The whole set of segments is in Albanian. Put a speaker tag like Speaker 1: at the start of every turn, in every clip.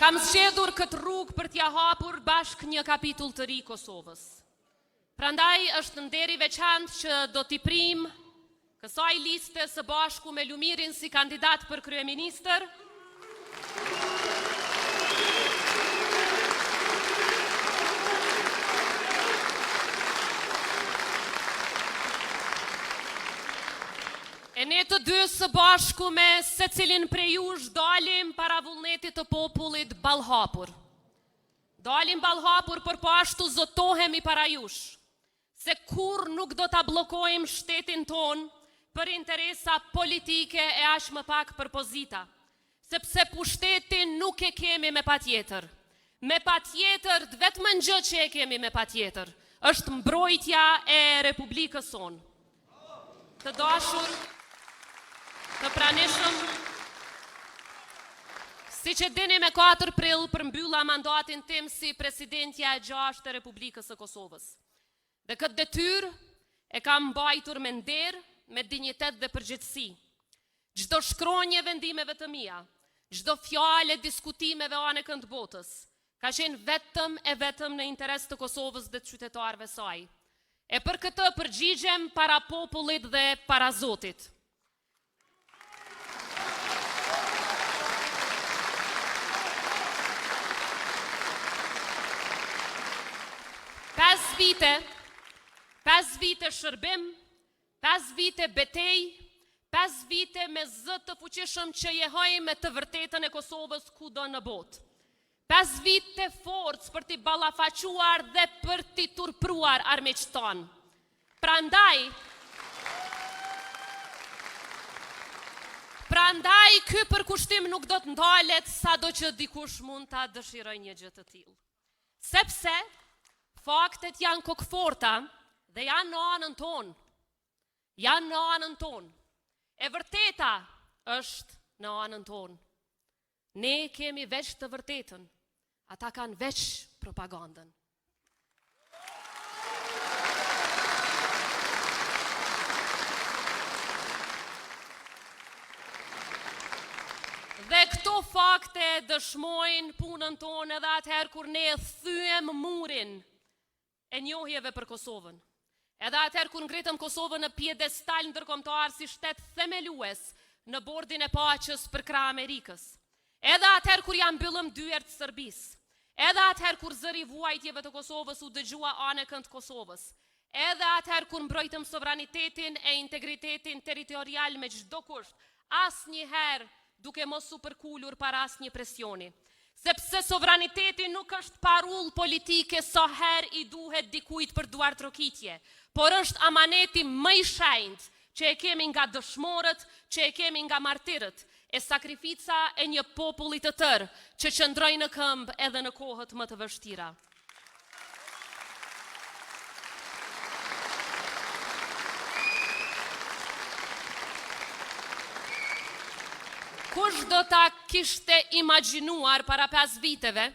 Speaker 1: Kam zgjedhur këtë rrugë për t'ja hapur bashkë një kapitull të ri Kosovës. Prandaj është nder i veçantë që do t'i prim kësaj liste së bashku me Lumirin si kandidat për kryeministër. E ne të dy së bashku me secilin prej jush dalim para vullnetit të popullit ballhapur. Dalim ballhapur për po ashtu zotohemi para jush, se kur nuk do ta bllokojmë shtetin ton për interesa politike e aq më pak për pozita, sepse pushtetin nuk e kemi me patjetër. Me patjetër, vetëm një gjë që e kemi me patjetër, është mbrojtja e Republikës sonë. Të dashur, të pranishëm, si që dini me 4 prill përmbylla mandatin tim si presidentja e 6 të Republikës së Kosovës. Dhe këtë detyrë e kam mbajtur me nder, me dinjitet dhe përgjegjësi. Çdo shkronjë vendimeve të mia, çdo fjalë diskutimeve anë kënd botës, ka qenë vetëm në interes të Kosovës dhe të qytetarëve saj. E për këtë përgjigjem para popullit dhe para Zotit. Pesë vite shërbim, 5 vite betej, 5 vite me zë të fuqishëm që jehojmë me të vërtetën e Kosovës kudo në botë. 5 vite forcë për t'i ballafaquar dhe për t'i turpruar armiqtë tanë. Prandaj ky përkushtim nuk do të ndalet sado që dikush mund ta dëshirojë një gjë të tillë. Sepse faktet janë kokëforta dhe janë në anën tonë. Janë në anën tonë. E vërteta është në anën tonë. Ne kemi veç të vërtetën. Ata kanë veç propagandën. Dhe këto fakte dëshmojnë punën tonë edhe atëherë kur ne thyem murin e njohjeve për Kosovën. Edhe atëherë kur ngritëm Kosovën në piedestal ndërkombëtar si shtet themelues në bordin e paqes për krah Amerikës. Edhe atëherë kur ja mbyllëm dyert Serbisë. Edhe atëherë kur zëri vuajtjeve të Kosovës u dëgjua anë kënd Kosovës. Edhe atëherë kur mbrojtëm sovranitetin e integritetin territorial me çdo kusht, asnjëherë duke mos u përkulur para asnjë presioni. Sepse sovraniteti nuk është parull politike sa herë i duhet dikujt për duar trokitje, por është amaneti më i shenjtë që e kemi nga dëshmorët, që e kemi nga martirët, e sakrifica e një populli të tërë që qëndroi në këmbë edhe në kohët më të vështira. Kush do ta kishte imagjinuar para 5 viteve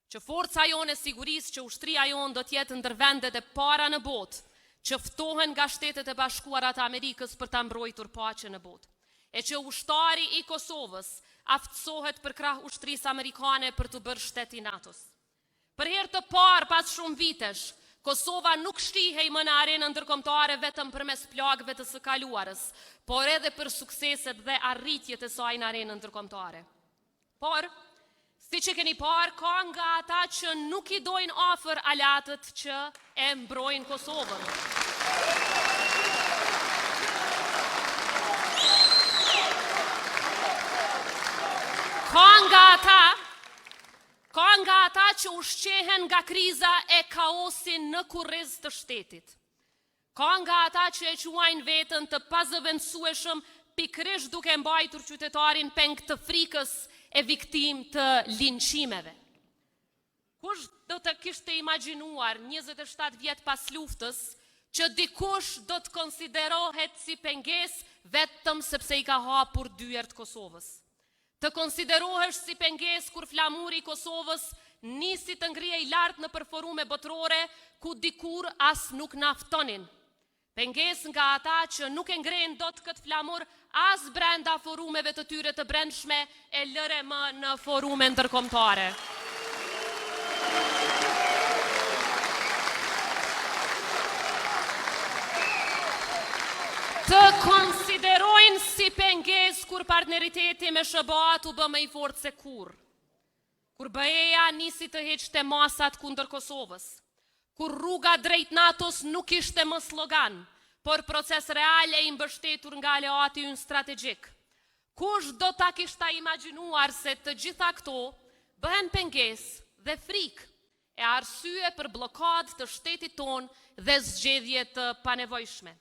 Speaker 1: që forca jone sigurisë, që ushtria jonë do t'jetë ndër vendet e para në botë, që ftohen nga Shtetet e Bashkuara të Amerikës për ta mbrojtur paqen në botë, e që ushtari i Kosovës aftësohet për krah ushtrisë amerikane për të bërë shtet i NATO-s. Për herë të parë pas shumë vitesh, Kosova nuk shihej më në arenën ndërkombëtare vetëm përmes plagëve të së kaluarës, por edhe për sukseset dhe arritjet e saj në arenën ndërkombëtare. Por, siç e keni parë, ka nga ata që nuk i dojnë afër alatët që e mbrojnë Kosovën. Ka nga ata që ushqehen nga kriza e kaosin në kurriz të shtetit. Ka nga ata që e quajnë veten të pazëvendësueshëm pikërisht duke mbajtur qytetarin peng të frikës e viktim të linçimeve. Kush do të kishte imagjinuar 27 vjet pas luftës që dikush do të konsiderohet si pengesë vetëm sepse i ka hapur dyert Kosovës. Të konsiderohesh si pengesë kur flamuri i Kosovës nisi të ngrihej lart në përforume botërore ku dikur as nuk na ftonin. Pengesë nga ata që nuk e ngrenë dot këtë flamur as brenda forumeve të tyre të brendshme e lëre më në forume ndërkombëtare. Të konsiderojnë si pengesë kur partneriteti me SBA u bë më i fortë se kur BE-ja nisi të heqte masat kundër Kosovës, kur rruga drejt NATO-s nuk ishte më slogan, por proces real e mbështetur nga aleati ynë strategjik. Kush do ta kishte imagjinuar se të gjitha këto bëhen pengesë dhe frikë e arsye për bllokadë të shtetit ton dhe zgjedhje të panevojshme.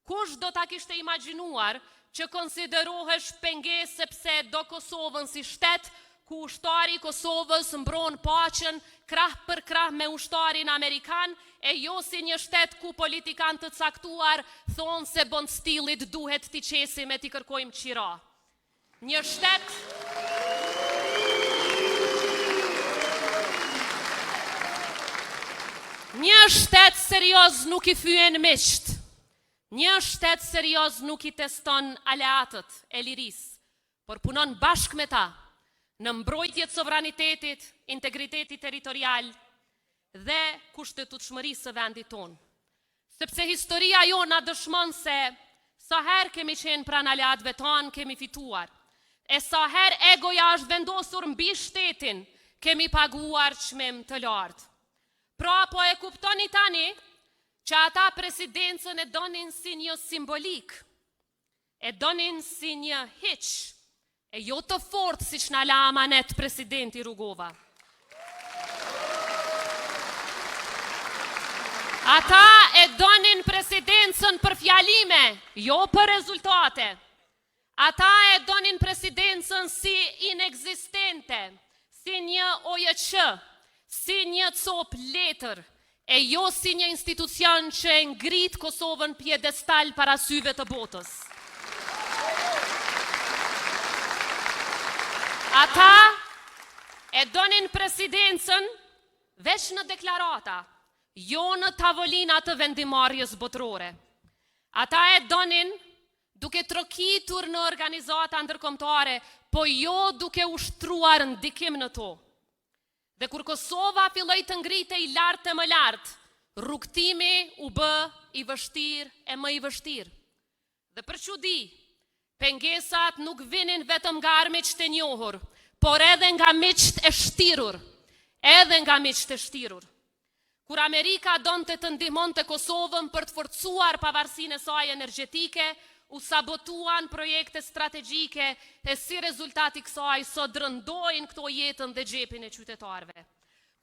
Speaker 1: Kush do ta kishte imagjinuar që konsiderohesh pengesë sepse do Kosovën si shtet ku ushtari i Kosovës mbron paqen krah për krah me ushtarin amerikan e jo si një shtet ku politikan të caktuar thonë se bond stilit duhet t'i qesim e t'i kërkojmë qira. Një shtet serioz nuk i fyen miqt. Një shtet serioz nuk i teston aleatët e liris, por punon bashk me ta në mbrojtje të sovranitetit, integriteti territorial dhe kushtetutshmërisë së vendit tonë. Sepse historia jona dëshmon se sa herë kemi qenë pranë aleatëve tonë, kemi fituar. E sa herë egoja është vendosur mbi shtetin, kemi paguar çmim të lartë. Pra po e kuptoni tani që ata presidencën e donin si një simbolik, e donin si një hiq, e jo të fortë si që në la amanet presidenti Rugova. Ata e donin presidencën për fjalime, jo për rezultate. Ata e donin presidencën si inexistente, si një OJQ, si një cop letër, e jo si një institucion që e ngrit Kosovën pjedestal para syve të botës. Ata e donin presidencën veç në deklarata, jo në tavolina të vendimarrjes botërore. Ata e donin duke trokitur në organizata ndërkombëtare, po jo duke ushtruar ndikim në to. Dhe kur Kosova filloi të ngritej lart e më lart, rrugtimi u bë i vështirë e më i vështirë. Dhe për çudi, pengesat nuk vinin vetëm nga armiqt e njohur, por edhe nga miqt e shtirur, Kur Amerika donte të ndihmonte Kosovën për të forcuar pavarësinë e saj energjetike, u sabotuan projekte strategjike e si rezultati kësaj sot rëndojnë këto jetën dhe xhepin e qytetarëve.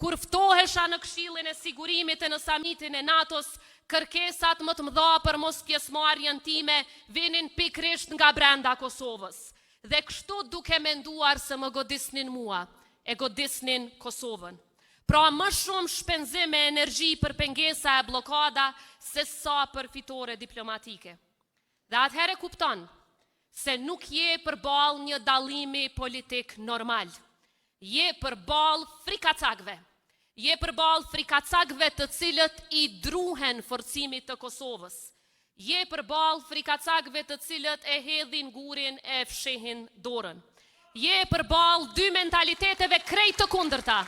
Speaker 1: Kur ftohesha në Këshillin e Sigurimit e në samitin e NATO-s, kërkesat më të mëdha për mos pjesëmarrjen time vinin pikërisht nga brenda Kosovës. Dhe kështu duke menduar se më godisnin mua, e godisnin Kosovën. Pra më shumë shpenzim e energji për pengesa e blokada se sa për fitore diplomatike. Dhe atëherë kupton se nuk je përballë një dallimi politik normal. Je përballë frikacakëve. Je përballë frikacakëve të cilët i druhen forcimit të Kosovës. Je përballë frikacakëve të cilët e hedhin gurin e fshehin dorën. Je përballë dy mentaliteteve krejt të kundërta.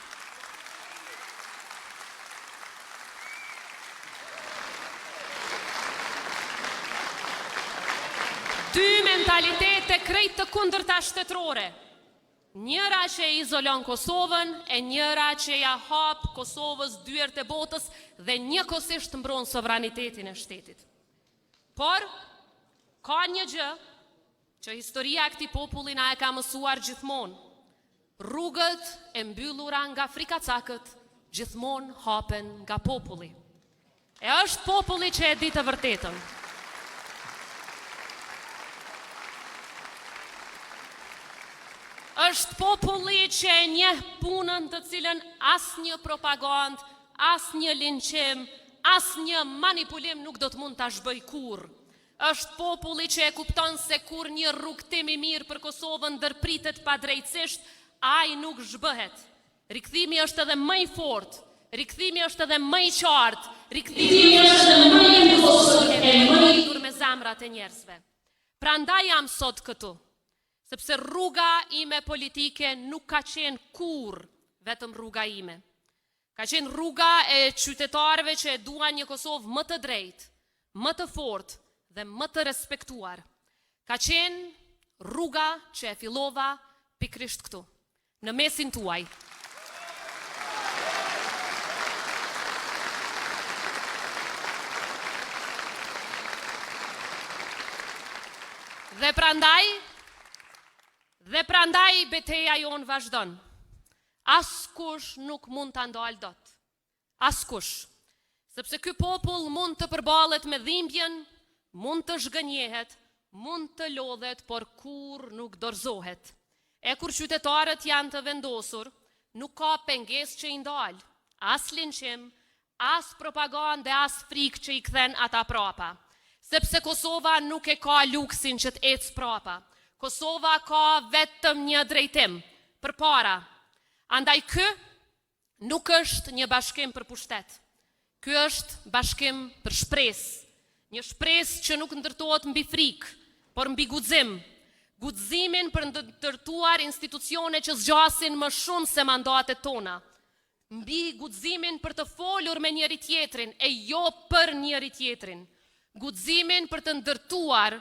Speaker 1: Dy mentalitete krejt të kundërta shtetërore. Njëra që e izolon Kosovën e njëra që ja hap Kosovës dyert e botës dhe njëkohësisht mbron sovranitetin e shtetit. Por, ka një gjë që historia e këtij populli na e ka mësuar gjithmonë. Rrugët e mbyllura nga frikacakët gjithmonë hapen nga populli. E është populli që e di të vërtetën. Është populli që e njeh punën të cilën asnjë propagandë, asnjë linçim, asnjë manipulim nuk do të mund ta zhbëj kurrë. Është populli që e kupton se kur një rrugtim i mirë për Kosovën ndërpritet padrejtësisht, ai nuk zhbëhet. Rikthimi është edhe më i fortë. Rikthimi është edhe më i qartë, rikthimi është edhe më i vendosur e më i lidhur me zemrat e njerëzve. Prandaj jam sot këtu, sepse rruga ime politike nuk ka qenë kurrë vetëm rruga ime. Ka qenë rruga e qytetarëve që e duan një Kosovë më të drejtë, më të fortë dhe më të respektuar. Ka qenë rruga që e fillova pikrisht këtu, në mesin tuaj. Dhe prandaj betejë jonë vazhdon. Askush nuk mund ta ndalë dot. Askush. Sepse ky popull mund të përballet me dhimbjen, mund të zhgënjehet, mund të lodhet, por kurrë nuk dorëzohet. E kur qytetarët janë të vendosur, nuk ka pengesë që i ndalë, as linçim, as propagandë, as frikë që i kthen ata prapa. Sepse Kosova nuk e ka luksin që të ecë prapa. Kosova ka vetëm një drejtim, përpara. Andaj ky nuk është një bashkim për pushtet. Ky është bashkim për shpresë. Një shpresë që nuk ndërtohet mbi frikë, por mbi guxim. Guximin për ndërtuar institucione që zgjasin më shumë se mandatet tona. Mbi guximin për të folur me njëri tjetrin e jo për njëri tjetrin. Guximin për të ndërtuar,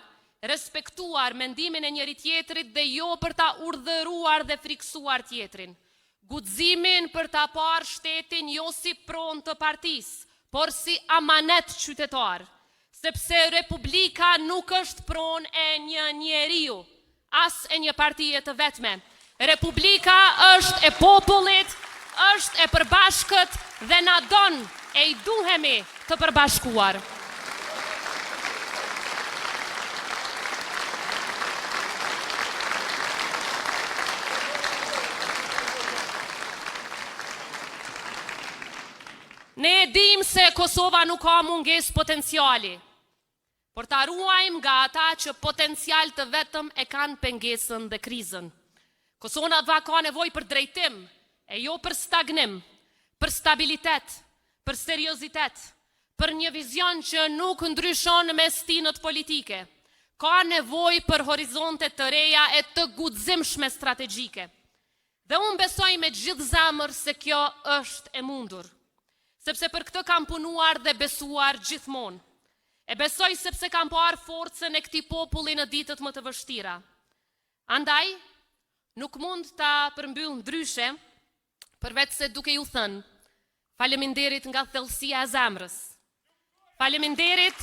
Speaker 1: respektuar mendimin e njëri tjetrit dhe jo për ta urdhëruar dhe friksuar tjetrin. Guximin për ta parë shtetin jo si pronë të partisë, por si amanet qytetar, sepse Republika nuk është pronë e një njeriu, as e një partije të vetme. Republika është e popullit, është e përbashkët dhe na don e i duhemi të përbashkuar. Ne e dim se Kosova nuk ka mungesë potenciali, por ta ruajmë nga ata që potencial të vetëm e kanë pengesën dhe krizën. Kosova ka nevojë për drejtim, e jo për stagnim, për stabilitet, për seriozitet, për një vizion që nuk ndryshon me stinët politike. Ka nevojë për horizonte të reja e të guximshme strategjike. Dhe unë besoj me gjithë zemër se kjo është e mundur. Sepse për këtë kam punuar dhe besuar gjithmonë. E besoj sepse kam parë forcën e këtij populli në ditët më të vështira. Andaj, nuk mund ta përmbyll ndryshe, përveç se duke ju thënë, faleminderit nga thellësia e zemrës. Faleminderit